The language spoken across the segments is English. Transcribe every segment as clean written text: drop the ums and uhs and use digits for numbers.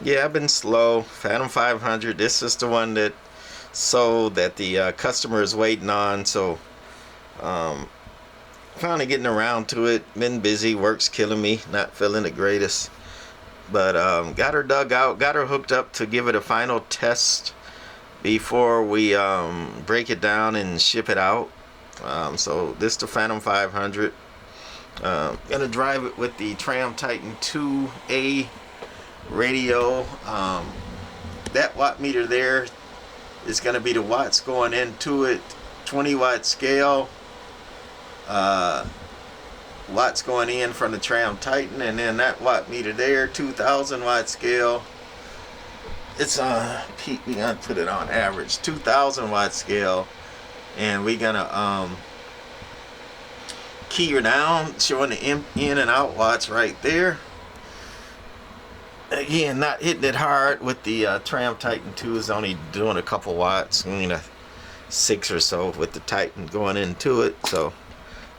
Yeah, I've been slow. Phantom 500. This is the one that sold that the customer is waiting on. So um, finally getting around to it. Been busy. Work's killing me. Not feeling the greatest. But got her dug out. Got her hooked up to give it a final test before we break it down and ship it out. So this is the Phantom 500. Gonna drive it with the Tram Titan 2A radio. That watt meter there is going to be the watts going into it. 20-watt scale, watts going in from the Tram Titan, and then that watt meter there, 2,000-watt scale. It's peak. We gonna put it on average, 2,000-watt scale, and we're gonna key her down, showing the in and out watts right there. Again, not hitting it hard with the Tram Titan 2 is only doing a couple watts, 6 or so with the Titan going into it. So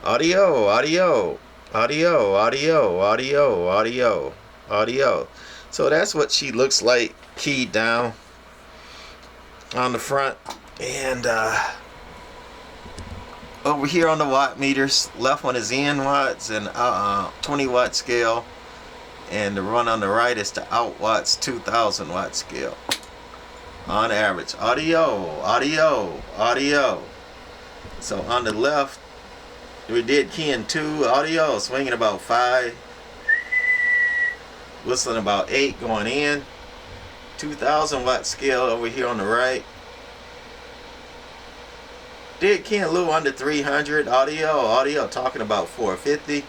audio, audio, audio, audio, audio, audio, audio. So that's what she looks like keyed down on the front. And over here on the watt meters, left one is in watts and 20-watt scale. And the one on the right is the out watts 2,000-watt scale on average. Audio, audio, audio. So on the left, we did key in 2, audio swinging about 5, whistling about 8 going in. 2,000-watt scale over here on the right. Did key in a little under 300. Audio talking about 450.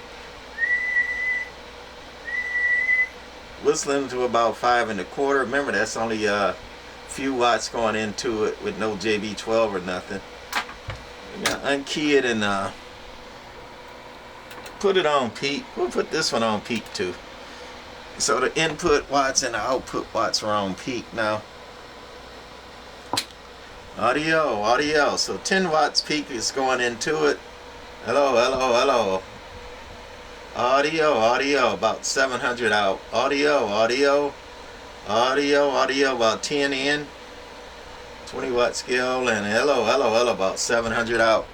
Whistling to about 5 1/4. Remember, that's only a few watts going into it with no JB12 or nothing. We're gonna unkey it and put it on peak. We'll put this one on peak too. So the input watts and the output watts are on peak now. Audio, audio. So 10 watts peak is going into it. Hello, hello, hello. Audio, audio, about 700 out. Audio, audio, audio, audio, about 10 in. 20-watt scale, and hello, hello, hello, about 700 out.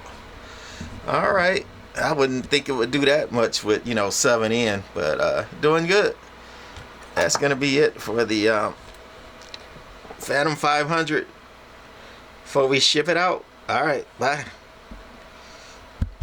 All right. I wouldn't think it would do that much with, 7 in, but doing good. That's going to be it for the Phantom 500 before we ship it out. All right, bye.